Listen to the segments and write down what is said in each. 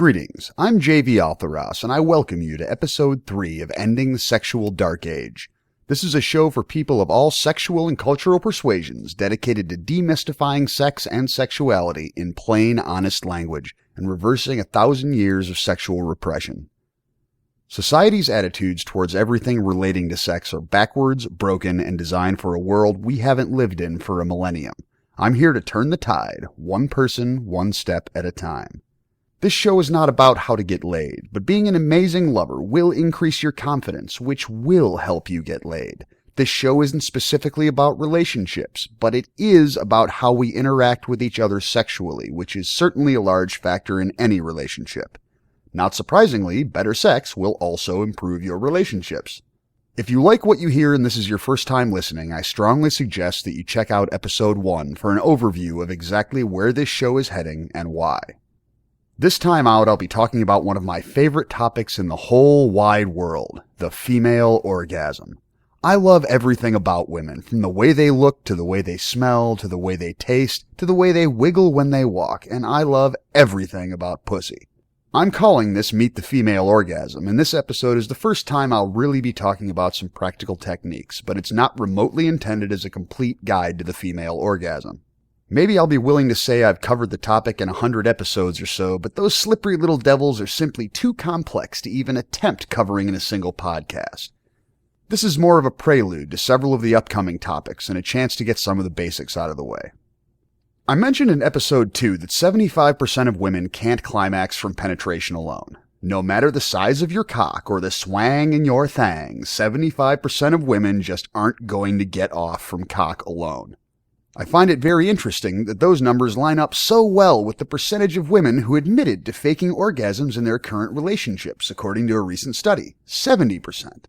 Greetings, I'm JV Altharas, and I welcome you to episode 3 of Ending the Sexual Dark Age. This is a show for people of all sexual and cultural persuasions dedicated to demystifying sex and sexuality in plain, honest language and reversing 1,000 years of sexual repression. Society's attitudes towards everything relating to sex are backwards, broken, and designed for a world we haven't lived in for a millennium. I'm here to turn the tide, one person, one step at a time. This show is not about how to get laid, but being an amazing lover will increase your confidence, which will help you get laid. This show isn't specifically about relationships, but it is about how we interact with each other sexually, which is certainly a large factor in any relationship. Not surprisingly, better sex will also improve your relationships. If you like what you hear and this is your first time listening, I strongly suggest that you check out episode 1 for an overview of exactly where this show is heading and why. This time out, I'll be talking about one of my favorite topics in the whole wide world, the female orgasm. I love everything about women, from the way they look, to the way they smell, to the way they taste, to the way they wiggle when they walk, and I love everything about pussy. I'm calling this Meet the Female Orgasm, and this episode is the first time I'll really be talking about some practical techniques, but it's not remotely intended as a complete guide to the female orgasm. Maybe I'll be willing to say I've covered the topic in 100 episodes or so, but those slippery little devils are simply too complex to even attempt covering in a single podcast. This is more of a prelude to several of the upcoming topics and a chance to get some of the basics out of the way. I mentioned in episode 2 that 75% of women can't climax from penetration alone. No matter the size of your cock or the swang in your thang, 75% of women just aren't going to get off from cock alone. I find it very interesting that those numbers line up so well with the percentage of women who admitted to faking orgasms in their current relationships, according to a recent study, 70%.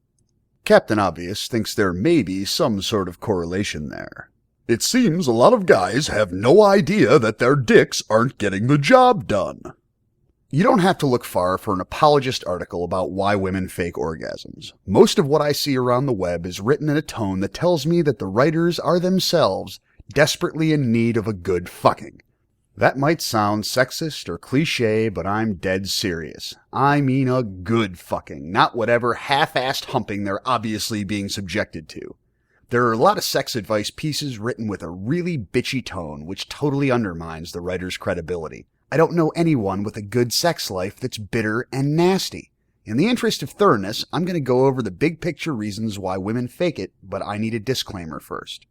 Captain Obvious thinks there may be some sort of correlation there. It seems a lot of guys have no idea that their dicks aren't getting the job done. You don't have to look far for an apologist article about why women fake orgasms. Most of what I see around the web is written in a tone that tells me that the writers are themselves desperately in need of a good fucking. That might sound sexist or cliche, but I'm dead serious. I mean a good fucking, not whatever half-assed humping they're obviously being subjected to. There are a lot of sex advice pieces written with a really bitchy tone, which totally undermines the writer's credibility. I don't know anyone with a good sex life that's bitter and nasty. In the interest of thoroughness, I'm going to go over the big picture reasons why women fake it, but I need a disclaimer first.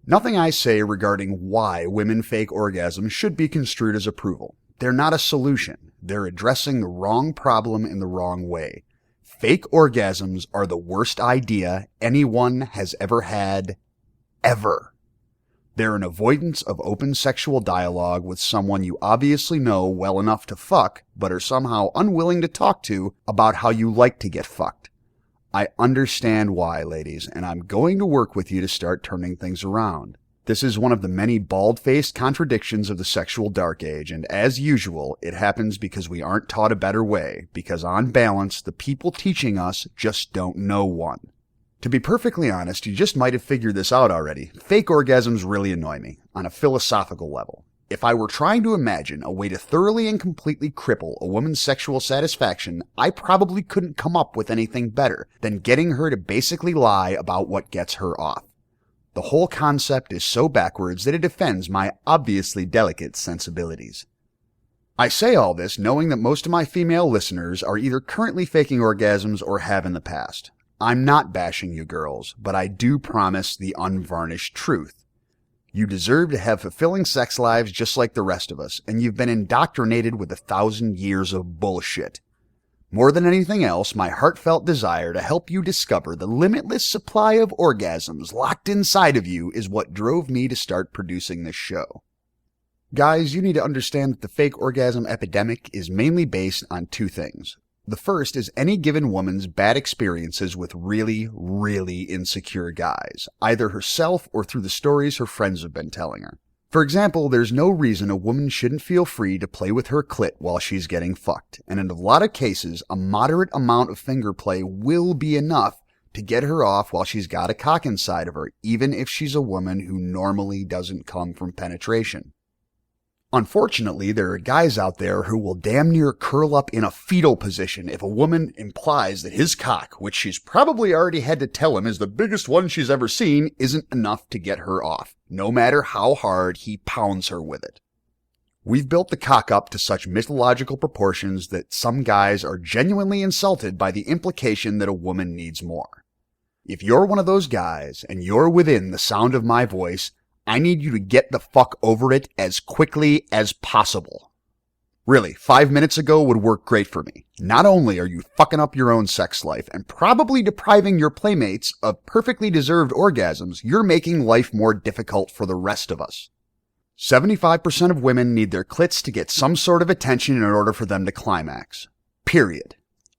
Nothing I say regarding why women fake orgasms should be construed as approval. They're not a solution. They're addressing the wrong problem in the wrong way. Fake orgasms are the worst idea anyone has ever had, ever. They're an avoidance of open sexual dialogue with someone you obviously know well enough to fuck, but are somehow unwilling to talk to about how you like to get fucked. I understand why, ladies, and I'm going to work with you to start turning things around. This is one of the many bald-faced contradictions of the sexual dark age, and as usual, it happens because we aren't taught a better way, because on balance, the people teaching us just don't know one. To be perfectly honest, you just might have figured this out already. Fake orgasms really annoy me, on a philosophical level. If I were trying to imagine a way to thoroughly and completely cripple a woman's sexual satisfaction, I probably couldn't come up with anything better than getting her to basically lie about what gets her off. The whole concept is so backwards that it offends my obviously delicate sensibilities. I say all this knowing that most of my female listeners are either currently faking orgasms or have in the past. I'm not bashing you girls, but I do promise the unvarnished truth. You deserve to have fulfilling sex lives just like the rest of us, and you've been indoctrinated with 1,000 years of bullshit. More than anything else, my heartfelt desire to help you discover the limitless supply of orgasms locked inside of you is what drove me to start producing this show. Guys, you need to understand that the fake orgasm epidemic is mainly based on two things. The first is any given woman's bad experiences with really, really insecure guys, either herself or through the stories her friends have been telling her. For example, there's no reason a woman shouldn't feel free to play with her clit while she's getting fucked, and in a lot of cases, a moderate amount of finger play will be enough to get her off while she's got a cock inside of her, even if she's a woman who normally doesn't come from penetration. Unfortunately, there are guys out there who will damn near curl up in a fetal position if a woman implies that his cock, which she's probably already had to tell him is the biggest one she's ever seen, isn't enough to get her off, no matter how hard he pounds her with it. We've built the cock up to such mythological proportions that some guys are genuinely insulted by the implication that a woman needs more. If you're one of those guys and you're within the sound of my voice, I need you to get the fuck over it as quickly as possible. Really, 5 minutes ago would work great for me. Not only are you fucking up your own sex life and probably depriving your playmates of perfectly deserved orgasms, you're making life more difficult for the rest of us. 75% of women need their clits to get some sort of attention in order for them to climax. Period.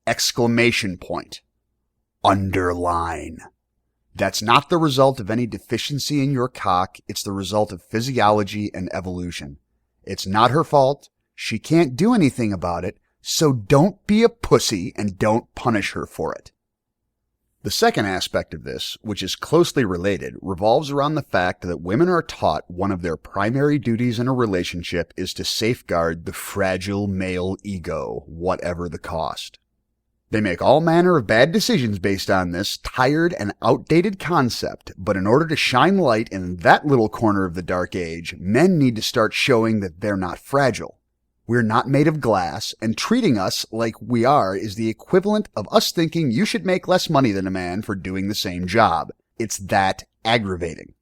Exclamation point. Underline. That's not the result of any deficiency in your cock, it's the result of physiology and evolution. It's not her fault, she can't do anything about it, so don't be a pussy and don't punish her for it. The second aspect of this, which is closely related, revolves around the fact that women are taught one of their primary duties in a relationship is to safeguard the fragile male ego, whatever the cost. They make all manner of bad decisions based on this tired and outdated concept, but in order to shine light in that little corner of the dark age, men need to start showing that they're not fragile. We're not made of glass, and treating us like we are is the equivalent of us thinking you should make less money than a man for doing the same job. It's that aggravating.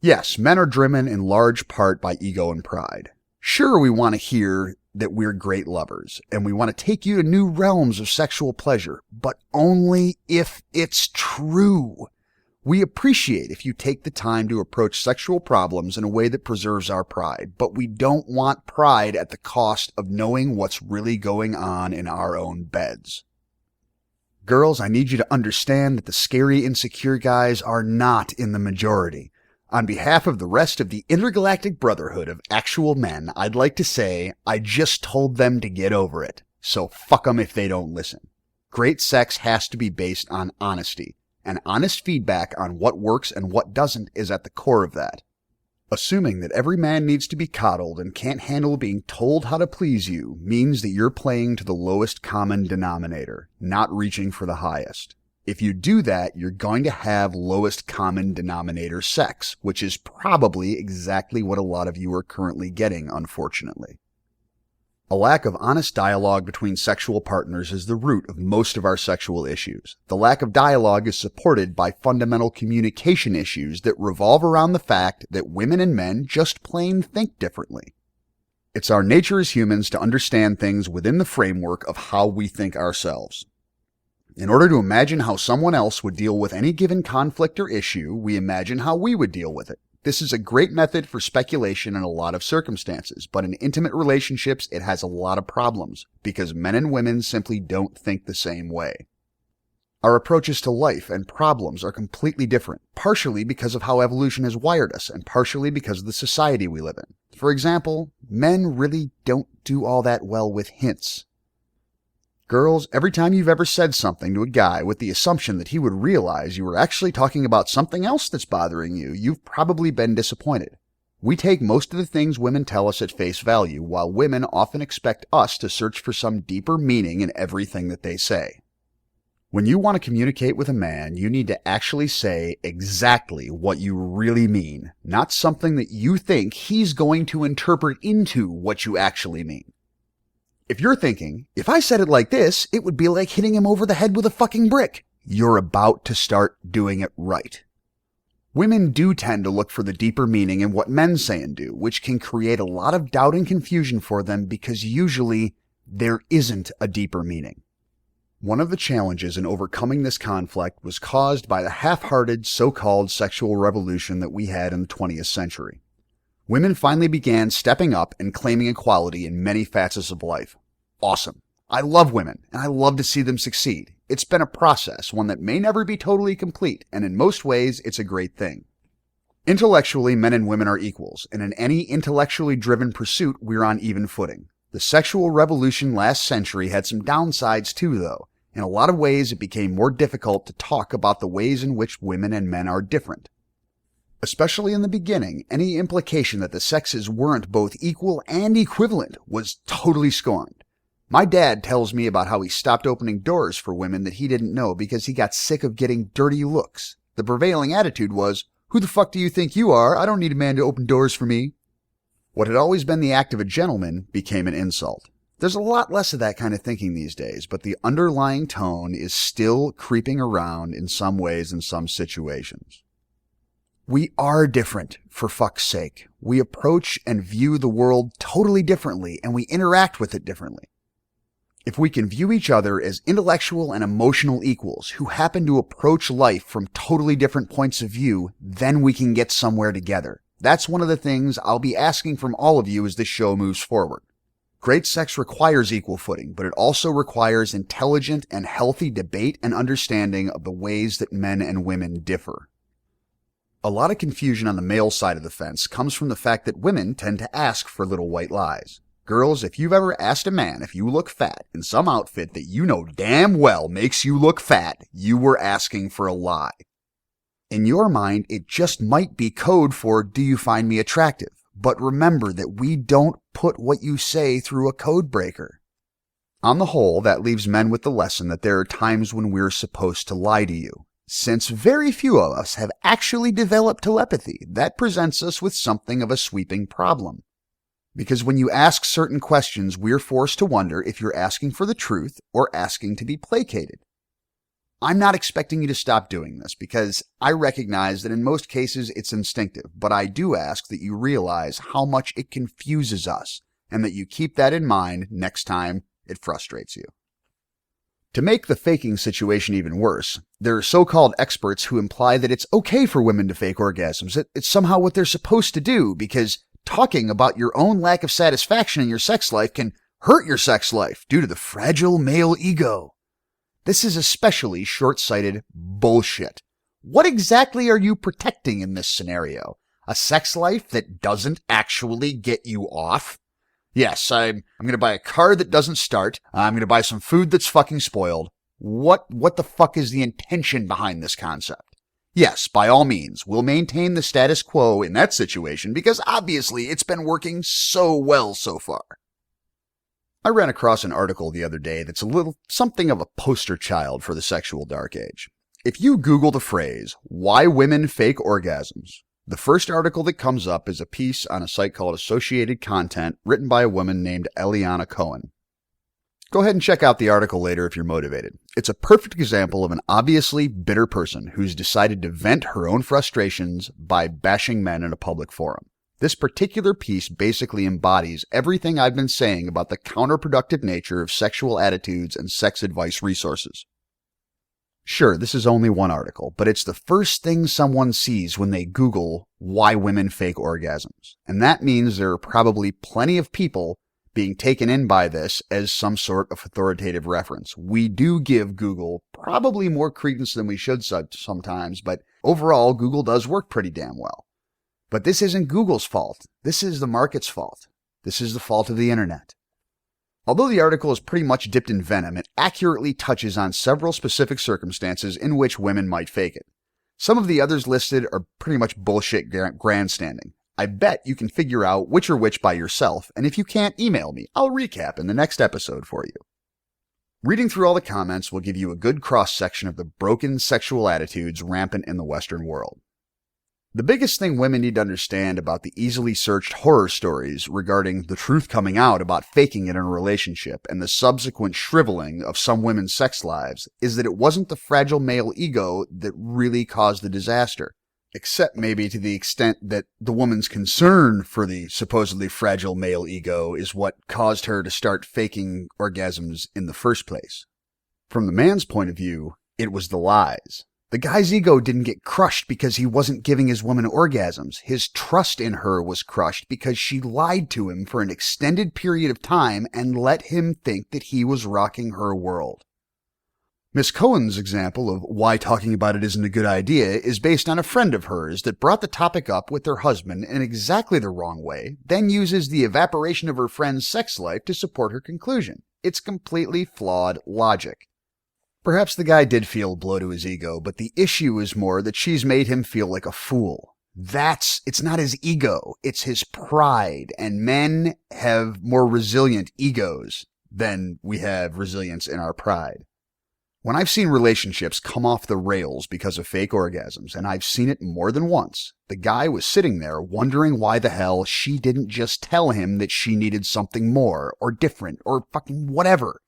Yes, men are driven in large part by ego and pride. Sure, we want to hear that we're great lovers, and we want to take you to new realms of sexual pleasure, but only if it's true. We appreciate if you take the time to approach sexual problems in a way that preserves our pride, but we don't want pride at the cost of knowing what's really going on in our own beds. Girls, I need you to understand that the scary, insecure guys are not in the majority. On behalf of the rest of the intergalactic brotherhood of actual men, I'd like to say, I just told them to get over it, so fuck them if they don't listen. Great sex has to be based on honesty, and honest feedback on what works and what doesn't is at the core of that. Assuming that every man needs to be coddled and can't handle being told how to please you means that you're playing to the lowest common denominator, not reaching for the highest. If you do that, you're going to have lowest common denominator sex, which is probably exactly what a lot of you are currently getting, unfortunately. A lack of honest dialogue between sexual partners is the root of most of our sexual issues. The lack of dialogue is supported by fundamental communication issues that revolve around the fact that women and men just plain think differently. It's our nature as humans to understand things within the framework of how we think ourselves. In order to imagine how someone else would deal with any given conflict or issue, we imagine how we would deal with it. This is a great method for speculation in a lot of circumstances, but in intimate relationships it has a lot of problems, because men and women simply don't think the same way. Our approaches to life and problems are completely different, partially because of how evolution has wired us, and partially because of the society we live in. For example, men really don't do all that well with hints. Girls, every time you've ever said something to a guy with the assumption that he would realize you were actually talking about something else that's bothering you, you've probably been disappointed. We take most of the things women tell us at face value, while women often expect us to search for some deeper meaning in everything that they say. When you want to communicate with a man, you need to actually say exactly what you really mean, not something that you think he's going to interpret into what you actually mean. If you're thinking, if I said it like this, it would be like hitting him over the head with a fucking brick, you're about to start doing it right. Women do tend to look for the deeper meaning in what men say and do, which can create a lot of doubt and confusion for them because usually there isn't a deeper meaning. One of the challenges in overcoming this conflict was caused by the half-hearted so-called sexual revolution that we had in the 20th century. Women finally began stepping up and claiming equality in many facets of life. Awesome. I love women, and I love to see them succeed. It's been a process, one that may never be totally complete, and in most ways, it's a great thing. Intellectually, men and women are equals, and in any intellectually driven pursuit, we're on even footing. The sexual revolution last century had some downsides too, though. In a lot of ways, it became more difficult to talk about the ways in which women and men are different. Especially in the beginning, any implication that the sexes weren't both equal and equivalent was totally scorned. My dad tells me about how he stopped opening doors for women that he didn't know because he got sick of getting dirty looks. The prevailing attitude was, "Who the fuck do you think you are? I don't need a man to open doors for me." What had always been the act of a gentleman became an insult. There's a lot less of that kind of thinking these days, but the underlying tone is still creeping around in some ways in some situations. We are different, for fuck's sake. We approach and view the world totally differently, and we interact with it differently. If we can view each other as intellectual and emotional equals who happen to approach life from totally different points of view, then we can get somewhere together. That's one of the things I'll be asking from all of you as this show moves forward. Great sex requires equal footing, but it also requires intelligent and healthy debate and understanding of the ways that men and women differ. A lot of confusion on the male side of the fence comes from the fact that women tend to ask for little white lies. Girls, if you've ever asked a man if you look fat in some outfit that you know damn well makes you look fat, you were asking for a lie. In your mind, it just might be code for, "Do you find me attractive?" But remember that we don't put what you say through a code breaker. On the whole, that leaves men with the lesson that there are times when we're supposed to lie to you. Since very few of us have actually developed telepathy, that presents us with something of a sweeping problem. Because when you ask certain questions, we're forced to wonder if you're asking for the truth or asking to be placated. I'm not expecting you to stop doing this because I recognize that in most cases it's instinctive, but I do ask that you realize how much it confuses us and that you keep that in mind next time it frustrates you. To make the faking situation even worse, there are so-called experts who imply that it's okay for women to fake orgasms. It's somehow what they're supposed to do because talking about your own lack of satisfaction in your sex life can hurt your sex life due to the fragile male ego. This is especially short-sighted bullshit. What exactly are you protecting in this scenario? A sex life that doesn't actually get you off? Yes, I'm going to buy a car that doesn't start. I'm going to buy some food that's fucking spoiled. What the fuck is the intention behind this concept? Yes, by all means, we'll maintain the status quo in that situation because obviously it's been working so well so far. I ran across an article the other day that's a little something of a poster child for the sexual dark age. If you Google the phrase, "Why Women Fake Orgasms," the first article that comes up is a piece on a site called Associated Content written by a woman named Eliana Cohen. Go ahead and check out the article later if you're motivated. It's a perfect example of an obviously bitter person who's decided to vent her own frustrations by bashing men in a public forum. This particular piece basically embodies everything I've been saying about the counterproductive nature of sexual attitudes and sex advice resources. Sure, this is only one article, but it's the first thing someone sees when they Google "Why Women Fake Orgasms." And that means there are probably plenty of people being taken in by this as some sort of authoritative reference. We do give Google probably more credence than we should sometimes, but overall, Google does work pretty damn well. But this isn't Google's fault. This is the market's fault. This is the fault of the internet. Although the article is pretty much dipped in venom, it accurately touches on several specific circumstances in which women might fake it. Some of the others listed are pretty much bullshit grandstanding. I bet you can figure out which are which by yourself, and if you can't, email me. I'll recap in the next episode for you. Reading through all the comments will give you a good cross-section of the broken sexual attitudes rampant in the Western world. The biggest thing women need to understand about the easily searched horror stories regarding the truth coming out about faking it in a relationship and the subsequent shriveling of some women's sex lives is that it wasn't the fragile male ego that really caused the disaster, except maybe to the extent that the woman's concern for the supposedly fragile male ego is what caused her to start faking orgasms in the first place. From the man's point of view, it was the lies. The guy's ego didn't get crushed because he wasn't giving his woman orgasms. His trust in her was crushed because she lied to him for an extended period of time and let him think that he was rocking her world. Miss Cohen's example of why talking about it isn't a good idea is based on a friend of hers that brought the topic up with her husband in exactly the wrong way, then uses the evaporation of her friend's sex life to support her conclusion. It's completely flawed logic. Perhaps the guy did feel a blow to his ego, but the issue is more that she's made him feel like a fool. it's not his ego, it's his pride. And men have more resilient egos than we have resilience in our pride. When I've seen relationships come off the rails because of fake orgasms, and I've seen it more than once, the guy was sitting there wondering why the hell she didn't just tell him that she needed something more, or different, or fucking whatever.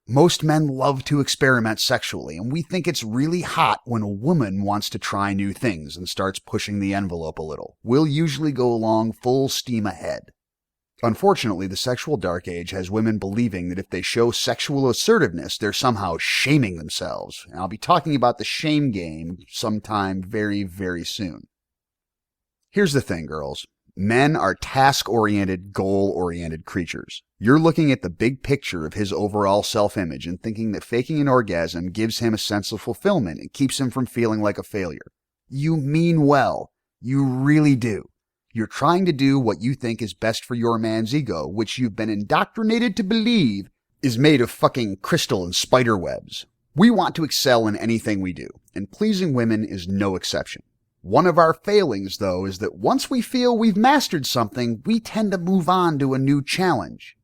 Most men love to experiment sexually, and we think it's really hot when a woman wants to try new things and starts pushing the envelope a little. We'll usually go along full steam ahead. Unfortunately, the sexual dark age has women believing that if they show sexual assertiveness, they're somehow shaming themselves. And I'll be talking about the shame game sometime very, very soon. Here's the thing, girls. Men are task-oriented, goal-oriented creatures. You're looking at the big picture of his overall self-image and thinking that faking an orgasm gives him a sense of fulfillment and keeps him from feeling like a failure. You mean well. You really do. You're trying to do what you think is best for your man's ego, which you've been indoctrinated to believe is made of fucking crystal and spider webs. We want to excel in anything we do, and pleasing women is no exception. One of our failings, though, is that once we feel we've mastered something, we tend to move on to a new challenge.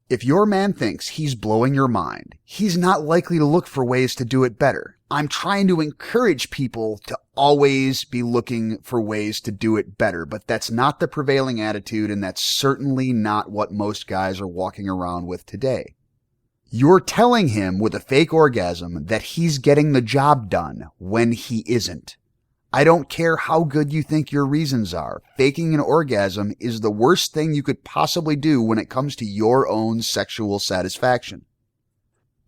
If your man thinks he's blowing your mind, he's not likely to look for ways to do it better. I'm trying to encourage people to always be looking for ways to do it better, but that's not the prevailing attitude, and that's certainly not what most guys are walking around with today. You're telling him with a fake orgasm that he's getting the job done when he isn't. I don't care how good you think your reasons are. Faking an orgasm is the worst thing you could possibly do when it comes to your own sexual satisfaction.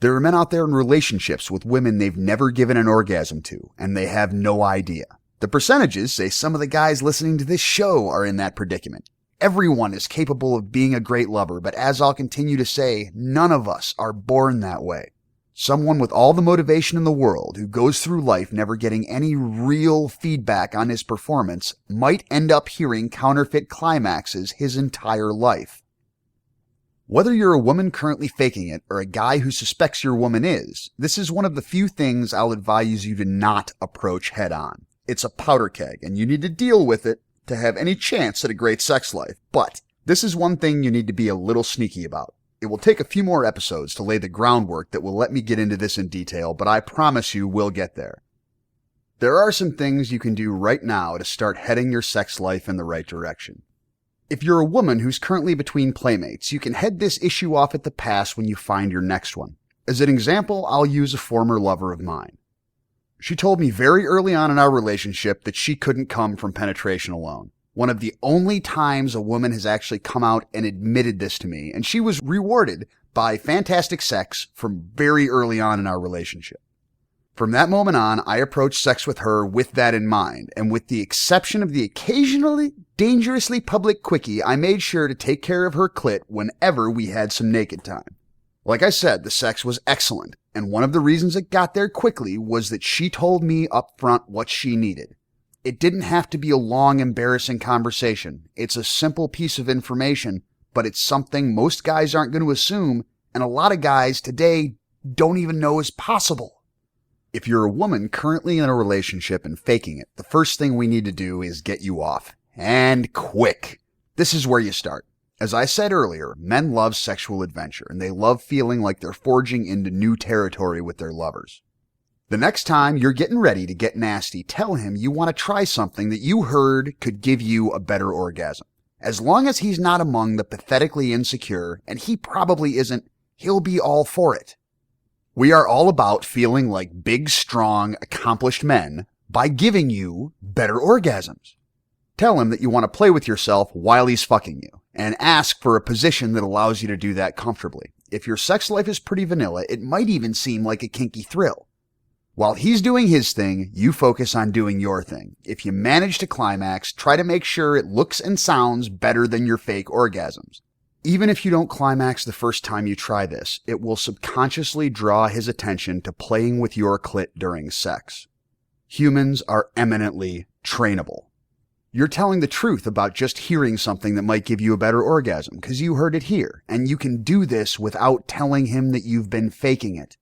There are men out there in relationships with women they've never given an orgasm to, and they have no idea. The percentages say some of the guys listening to this show are in that predicament. Everyone is capable of being a great lover, but as I'll continue to say, none of us are born that way. Someone with all the motivation in the world who goes through life never getting any real feedback on his performance might end up hearing counterfeit climaxes his entire life. Whether you're a woman currently faking it or a guy who suspects your woman is, this is one of the few things I'll advise you to not approach head on. It's a powder keg, and you need to deal with it to have any chance at a great sex life. But this is one thing you need to be a little sneaky about. It will take a few more episodes to lay the groundwork that will let me get into this in detail, but I promise you we'll get there. There are some things you can do right now to start heading your sex life in the right direction. If you're a woman who's currently between playmates, you can head this issue off at the pass when you find your next one. As an example, I'll use a former lover of mine. She told me very early on in our relationship that she couldn't come from penetration alone. One of the only times a woman has actually come out and admitted this to me, and she was rewarded by fantastic sex from very early on in our relationship. From that moment on, I approached sex with her with that in mind, and with the exception of the occasionally dangerously public quickie, I made sure to take care of her clit whenever we had some naked time. Like I said, the sex was excellent, and one of the reasons it got there quickly was that she told me up front what she needed. It didn't have to be a long, embarrassing conversation. It's a simple piece of information, but it's something most guys aren't going to assume, and a lot of guys today don't even know is possible. If you're a woman currently in a relationship and faking it, the first thing we need to do is get you off. And quick. This is where you start. As I said earlier, men love sexual adventure, and they love feeling like they're forging into new territory with their lovers. The next time you're getting ready to get nasty, tell him you want to try something that you heard could give you a better orgasm. As long as he's not among the pathetically insecure, and he probably isn't, he'll be all for it. We are all about feeling like big, strong, accomplished men by giving you better orgasms. Tell him that you want to play with yourself while he's fucking you, and ask for a position that allows you to do that comfortably. If your sex life is pretty vanilla, it might even seem like a kinky thrill. While he's doing his thing, you focus on doing your thing. If you manage to climax, try to make sure it looks and sounds better than your fake orgasms. Even if you don't climax the first time you try this, it will subconsciously draw his attention to playing with your clit during sex. Humans are eminently trainable. You're telling the truth about just hearing something that might give you a better orgasm because you heard it here, and you can do this without telling him that you've been faking it.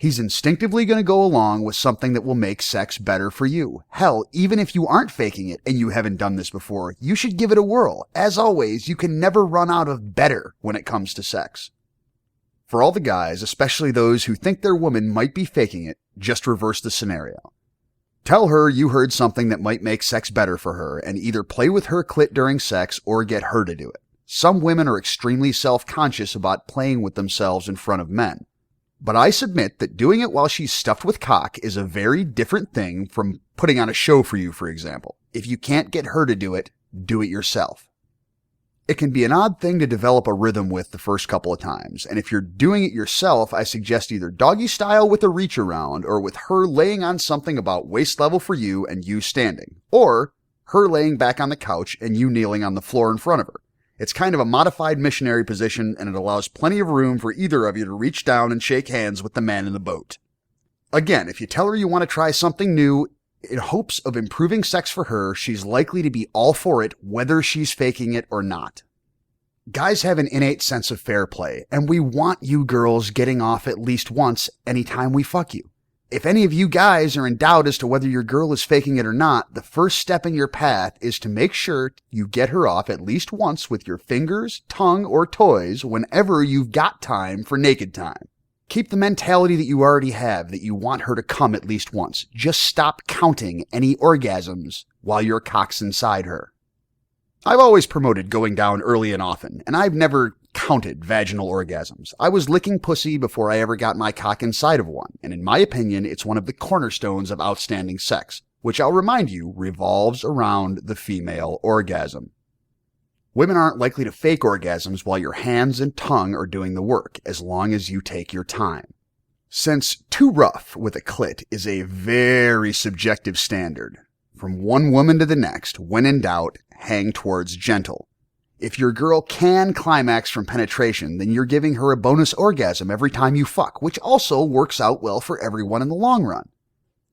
He's instinctively going to go along with something that will make sex better for you. Hell, even if you aren't faking it and you haven't done this before, you should give it a whirl. As always, you can never run out of better when it comes to sex. For all the guys, especially those who think their woman might be faking it, just reverse the scenario. Tell her you heard something that might make sex better for her and either play with her clit during sex or get her to do it. Some women are extremely self-conscious about playing with themselves in front of men. But I submit that doing it while she's stuffed with cock is a very different thing from putting on a show for you, for example. If you can't get her to do it yourself. It can be an odd thing to develop a rhythm with the first couple of times, and if you're doing it yourself, I suggest either doggy style with a reach around, or with her laying on something about waist level for you and you standing, or her laying back on the couch and you kneeling on the floor in front of her. It's kind of a modified missionary position, and it allows plenty of room for either of you to reach down and shake hands with the man in the boat. Again, if you tell her you want to try something new in hopes of improving sex for her, she's likely to be all for it, whether she's faking it or not. Guys have an innate sense of fair play, and we want you girls getting off at least once anytime we fuck you. If any of you guys are in doubt as to whether your girl is faking it or not, the first step in your path is to make sure you get her off at least once with your fingers, tongue, or toys whenever you've got time for naked time. Keep the mentality that you already have, that you want her to come at least once. Just stop counting any orgasms while your cock's inside her. I've always promoted going down early and often, and I've never counted vaginal orgasms. I was licking pussy before I ever got my cock inside of one, and in my opinion, it's one of the cornerstones of outstanding sex, which I'll remind you revolves around the female orgasm. Women aren't likely to fake orgasms while your hands and tongue are doing the work, as long as you take your time. Since too rough with a clit is a very subjective standard, from one woman to the next, when in doubt, hang towards gentle. If your girl can climax from penetration, then you're giving her a bonus orgasm every time you fuck, which also works out well for everyone in the long run.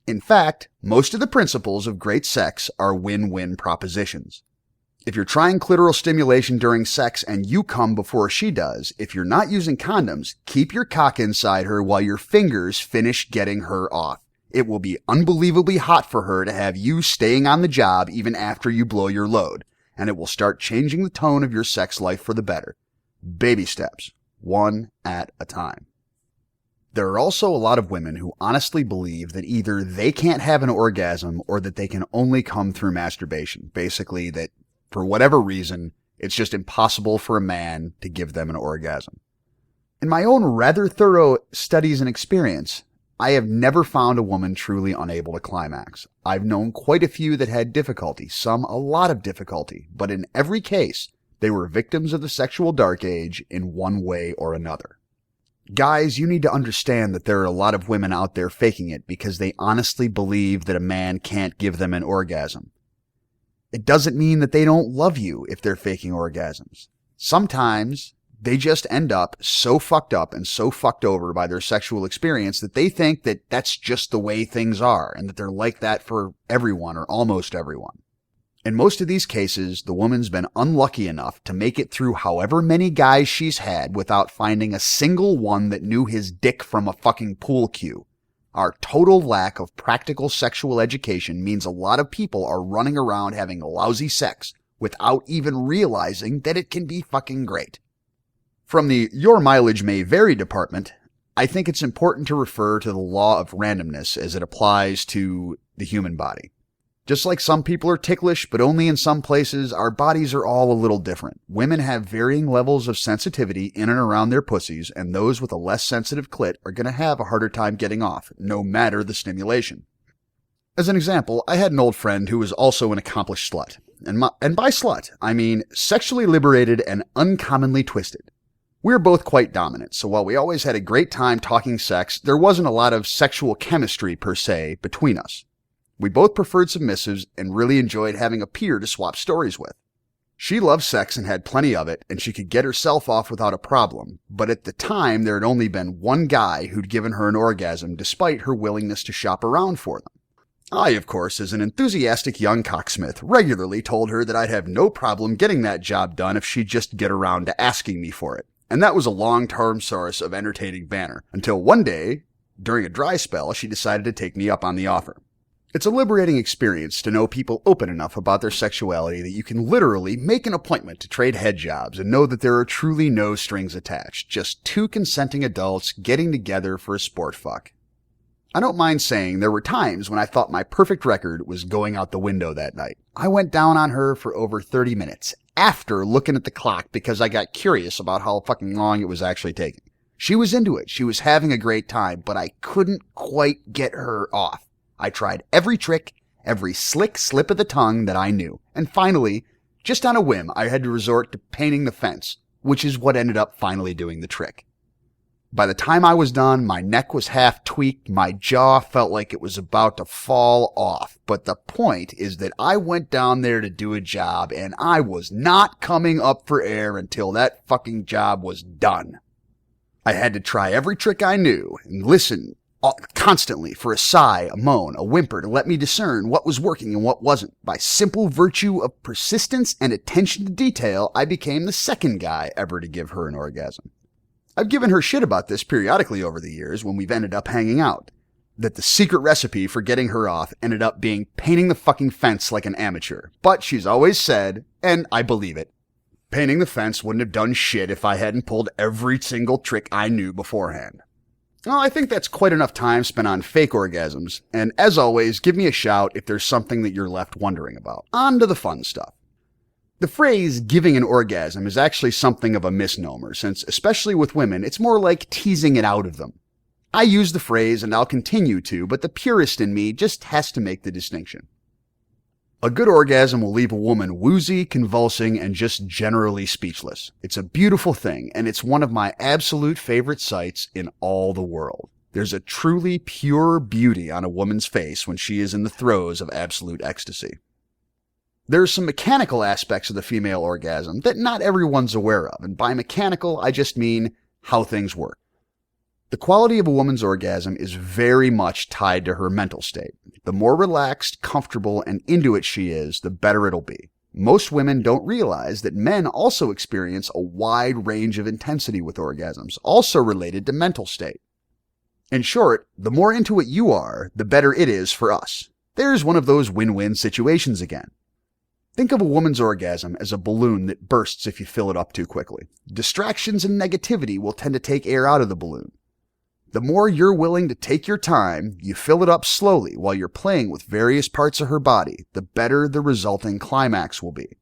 In fact, most of the principles of great sex are win-win propositions. If you're trying clitoral stimulation during sex and you come before she does, if you're not using condoms, keep your cock inside her while your fingers finish getting her off. It will be unbelievably hot for her to have you staying on the job even after you blow your load, and it will start changing the tone of your sex life for the better. Baby steps, one at a time. There are also a lot of women who honestly believe that either they can't have an orgasm or that they can only come through masturbation. Basically, that for whatever reason, it's just impossible for a man to give them an orgasm. In my own rather thorough studies and experience, I have never found a woman truly unable to climax. I've known quite a few that had difficulty, some a lot of difficulty, but in every case, they were victims of the sexual dark age in one way or another. Guys, you need to understand that there are a lot of women out there faking it because they honestly believe that a man can't give them an orgasm. It doesn't mean that they don't love you if they're faking orgasms. Sometimes they just end up so fucked up and so fucked over by their sexual experience that they think that that's just the way things are and that they're like that for everyone or almost everyone. In most of these cases, the woman's been unlucky enough to make it through however many guys she's had without finding a single one that knew his dick from a fucking pool cue. Our total lack of practical sexual education means a lot of people are running around having lousy sex without even realizing that it can be fucking great. From the your mileage may vary department, I think it's important to refer to the law of randomness as it applies to the human body. Just like some people are ticklish, but only in some places, our bodies are all a little different. Women have varying levels of sensitivity in and around their pussies, and those with a less sensitive clit are going to have a harder time getting off, no matter the stimulation. As an example, I had an old friend who was also an accomplished slut. And by slut, I mean sexually liberated and uncommonly twisted. We were both quite dominant, so while we always had a great time talking sex, there wasn't a lot of sexual chemistry per se between us. We both preferred submissives and really enjoyed having a peer to swap stories with. She loved sex and had plenty of it, and she could get herself off without a problem, but at the time there had only been one guy who'd given her an orgasm despite her willingness to shop around for them. I, of course, as an enthusiastic young cocksmith, regularly told her that I'd have no problem getting that job done if she'd just get around to asking me for it, and that was a long-term source of entertaining banter, until one day During a dry spell, she decided to take me up on the offer. It's a liberating experience to know people open enough about their sexuality that you can literally make an appointment to trade head jobs and know that there are truly no strings attached, just two consenting adults getting together for a sport fuck. I don't mind saying there were times when I thought my perfect record was going out the window that night. I went down on her for over 30 minutes after looking at the clock because I got curious about how fucking long it was actually taking. She was into it. She was having a great time, but I couldn't quite get her off. I tried every trick, every slick slip of the tongue that I knew. And finally, just on a whim, I had to resort to painting the fence, which is what ended up finally doing the trick. By the time I was done, my neck was half tweaked, my jaw felt like it was about to fall off. But the point is that I went down there to do a job, and I was not coming up for air until that fucking job was done. I had to try every trick I knew and listen constantly for a sigh, a moan, a whimper to let me discern what was working and what wasn't. By simple virtue of persistence and attention to detail, I became the second guy ever to give her an orgasm. I've given her shit about this periodically over the years when we've ended up hanging out. That the secret recipe for getting her off ended up being painting the fucking fence like an amateur. But she's always said, and I believe it, painting the fence wouldn't have done shit if I hadn't pulled every single trick I knew beforehand. Well, I think that's quite enough time spent on fake orgasms, and as always, give me a shout if there's something that you're left wondering about. On to the fun stuff. The phrase giving an orgasm is actually something of a misnomer, since, especially with women, it's more like teasing it out of them. I use the phrase, and I'll continue to, but the purist in me just has to make the distinction. A good orgasm will leave a woman woozy, convulsing, and just generally speechless. It's a beautiful thing, and it's one of my absolute favorite sights in all the world. There's a truly pure beauty on a woman's face when she is in the throes of absolute ecstasy. There are some mechanical aspects of the female orgasm that not everyone's aware of, and by mechanical, I just mean how things work. The quality of a woman's orgasm is very much tied to her mental state. The more relaxed, comfortable, and into it she is, the better it'll be. Most women don't realize that men also experience a wide range of intensity with orgasms, also related to mental state. In short, the more into it you are, the better it is for us. There's one of those win-win situations again. Think of a woman's orgasm as a balloon that bursts if you fill it up too quickly. Distractions and negativity will tend to take air out of the balloon. The more you're willing to take your time, you fill it up slowly while you're playing with various parts of her body, the better the resulting climax will be.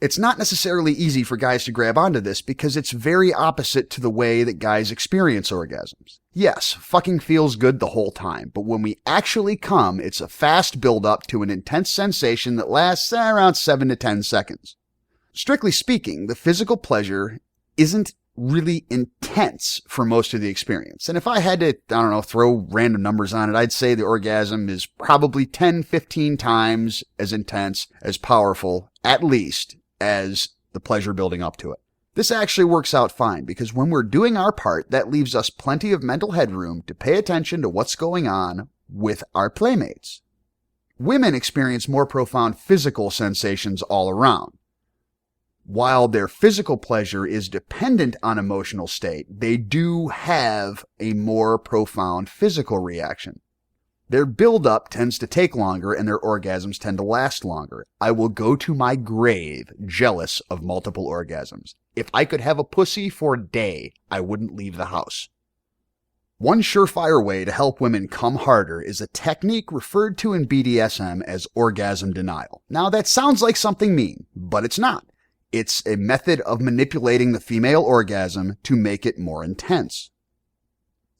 It's not necessarily easy for guys to grab onto this because it's very opposite to the way that guys experience orgasms. Yes, fucking feels good the whole time, but when we actually come, it's a fast build-up to an intense sensation that lasts around 7 to 10 seconds. Strictly speaking, the physical pleasure isn't really intense for most of the experience. And if I had to, throw random numbers on it, I'd say the orgasm is probably 10, 15 times as intense, as powerful, at least, as the pleasure building up to it. This actually works out fine because when we're doing our part, that leaves us plenty of mental headroom to pay attention to what's going on with our playmates. Women experience more profound physical sensations all around. While their physical pleasure is dependent on emotional state, they do have a more profound physical reaction. Their build-up tends to take longer and their orgasms tend to last longer. I will go to my grave jealous of multiple orgasms. If I could have a pussy for a day, I wouldn't leave the house. One surefire way to help women come harder is a technique referred to in BDSM as orgasm denial. Now that sounds like something mean, but it's not. It's a method of manipulating the female orgasm to make it more intense.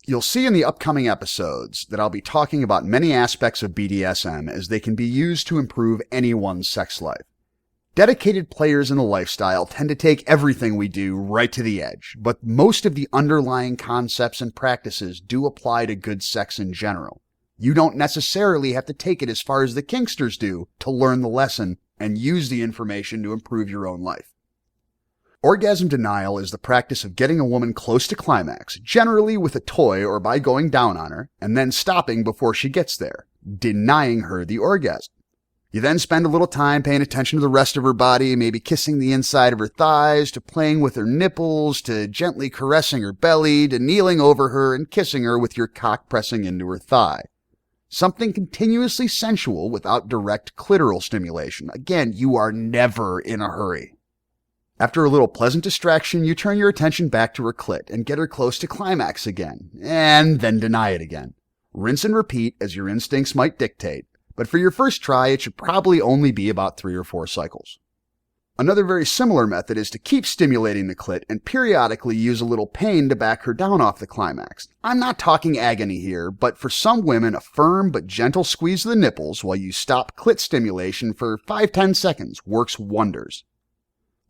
You'll see in the upcoming episodes that I'll be talking about many aspects of BDSM as they can be used to improve anyone's sex life. Dedicated players in the lifestyle tend to take everything we do right to the edge, but most of the underlying concepts and practices do apply to good sex in general. You don't necessarily have to take it as far as the kinksters do to learn the lesson and use the information to improve your own life. Orgasm denial is the practice of getting a woman close to climax, generally with a toy or by going down on her, and then stopping before she gets there, denying her the orgasm. You then spend a little time paying attention to the rest of her body, maybe kissing the inside of her thighs, to playing with her nipples, to gently caressing her belly, to kneeling over her and kissing her with your cock pressing into her thigh. Something continuously sensual without direct clitoral stimulation. Again, you are never in a hurry. After a little pleasant distraction, you turn your attention back to her clit and get her close to climax again, and then deny it again. Rinse and repeat as your instincts might dictate. But for your first try, it should probably only be about 3 or 4 cycles. Another very similar method is to keep stimulating the clit and periodically use a little pain to back her down off the climax. I'm not talking agony here, but for some women, a firm but gentle squeeze of the nipples while you stop clit stimulation for 5-10 seconds works wonders.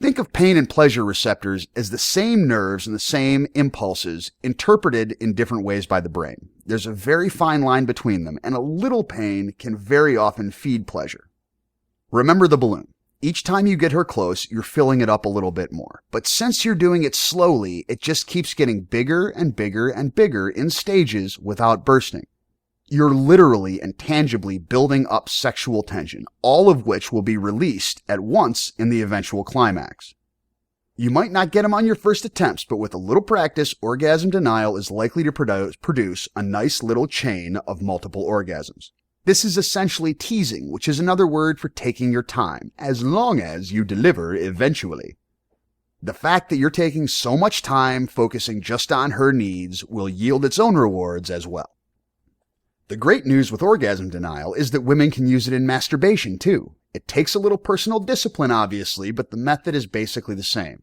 Think of pain and pleasure receptors as the same nerves and the same impulses interpreted in different ways by the brain. There's a very fine line between them, and a little pain can very often feed pleasure. Remember the balloon. Each time you get her close, you're filling it up a little bit more. But since you're doing it slowly, it just keeps getting bigger and bigger and bigger in stages without bursting. You're literally and tangibly building up sexual tension, all of which will be released at once in the eventual climax. You might not get them on your first attempts, but with a little practice, orgasm denial is likely to produce a nice little chain of multiple orgasms. This is essentially teasing, which is another word for taking your time, as long as you deliver eventually. The fact that you're taking so much time focusing just on her needs will yield its own rewards as well. The great news with orgasm denial is that women can use it in masturbation too. It takes a little personal discipline, obviously, but the method is basically the same.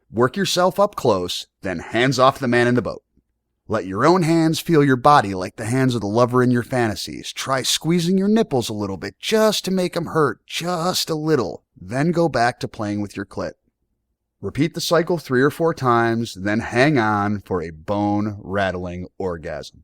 Work yourself up close, then hands off the man in the boat. Let your own hands feel your body like the hands of the lover in your fantasies. Try squeezing your nipples a little bit just to make them hurt, just a little. Then go back to playing with your clit. Repeat the cycle 3 or 4 times, then hang on for a bone-rattling orgasm.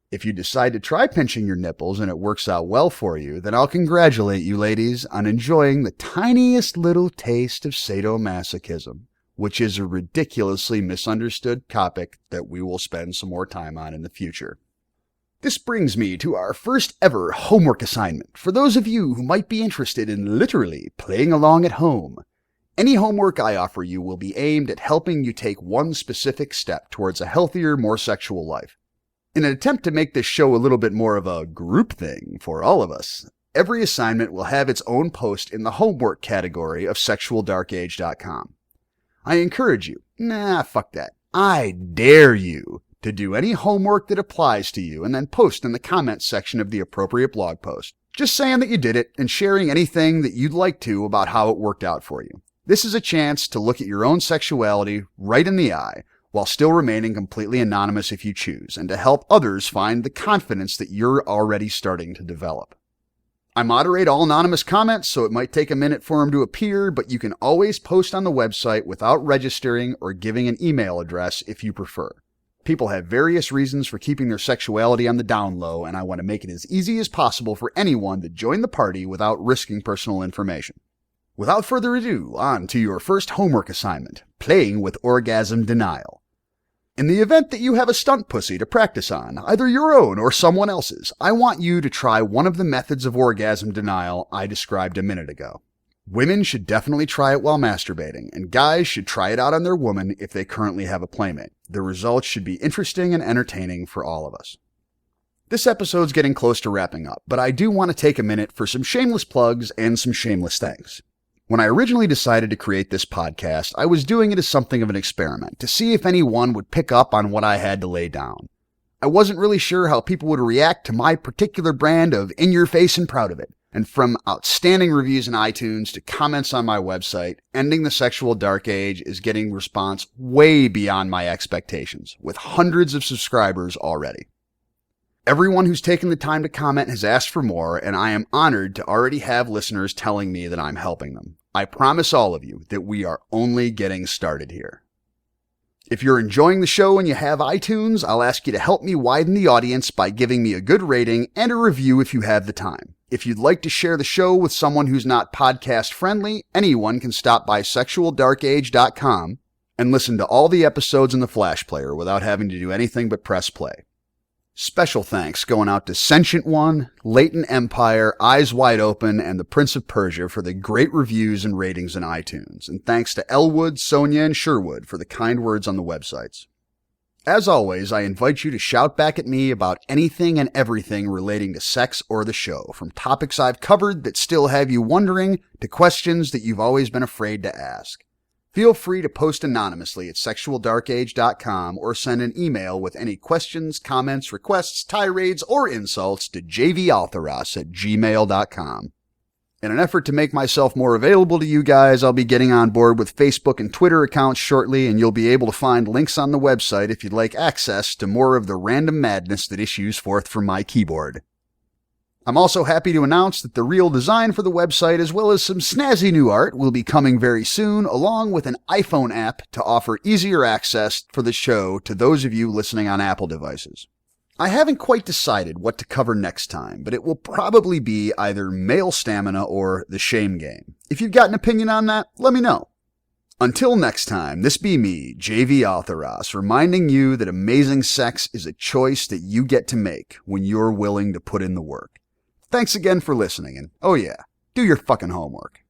If you decide to try pinching your nipples and it works out well for you, then I'll congratulate you ladies on enjoying the tiniest little taste of sadomasochism, which is a ridiculously misunderstood topic that we will spend some more time on in the future. This brings me to our first ever homework assignment for those of you who might be interested in literally playing along at home. Any homework I offer you will be aimed at helping you take one specific step towards a healthier, more sexual life. In an attempt to make this show a little bit more of a group thing for all of us, every assignment will have its own post in the homework category of sexualdarkage.com. I encourage you, fuck that, I dare you to do any homework that applies to you and then post in the comments section of the appropriate blog post, just saying that you did it and sharing anything that you'd like to about how it worked out for you. This is a chance to look at your own sexuality right in the eye, while still remaining completely anonymous if you choose, and to help others find the confidence that you're already starting to develop. I moderate all anonymous comments, so it might take a minute for them to appear, but you can always post on the website without registering or giving an email address if you prefer. People have various reasons for keeping their sexuality on the down low, and I want to make it as easy as possible for anyone to join the party without risking personal information. Without further ado, on to your first homework assignment, playing with orgasm denial. In the event that you have a stunt pussy to practice on, either your own or someone else's, I want you to try one of the methods of orgasm denial I described a minute ago. Women should definitely try it while masturbating, and guys should try it out on their woman if they currently have a playmate. The results should be interesting and entertaining for all of us. This episode's getting close to wrapping up, but I do want to take a minute for some shameless plugs and some shameless thanks. When I originally decided to create this podcast, I was doing it as something of an experiment to see if anyone would pick up on what I had to lay down. I wasn't really sure how people would react to my particular brand of in your face and proud of it. And from outstanding reviews in iTunes to comments on my website, Ending the Sexual Dark Age is getting response way beyond my expectations, with hundreds of subscribers already. Everyone who's taken the time to comment has asked for more, and I am honored to already have listeners telling me that I'm helping them. I promise all of you that we are only getting started here. If you're enjoying the show and you have iTunes, I'll ask you to help me widen the audience by giving me a good rating and a review if you have the time. If you'd like to share the show with someone who's not podcast friendly, anyone can stop by sexualdarkage.com and listen to all the episodes in the Flash Player without having to do anything but press play. Special thanks going out to Sentient One, Latent Empire, Eyes Wide Open, and the Prince of Persia for the great reviews and ratings in iTunes. And thanks to Elwood, Sonia, and Sherwood for the kind words on the websites. As always, I invite you to shout back at me about anything and everything relating to sex or the show, from topics I've covered that still have you wondering to questions that you've always been afraid to ask. Feel free to post anonymously at sexualdarkage.com or send an email with any questions, comments, requests, tirades, or insults to jvaltheros@gmail.com. In an effort to make myself more available to you guys, I'll be getting on board with Facebook and Twitter accounts shortly, and you'll be able to find links on the website if you'd like access to more of the random madness that issues forth from my keyboard. I'm also happy to announce that the real design for the website, as well as some snazzy new art, will be coming very soon, along with an iPhone app to offer easier access for the show to those of you listening on Apple devices. I haven't quite decided what to cover next time, but it will probably be either male stamina or the shame game. If you've got an opinion on that, let me know. Until next time, this be me, JV Altheros, reminding you that amazing sex is a choice that you get to make when you're willing to put in the work. Thanks again for listening, and oh yeah, do your fucking homework.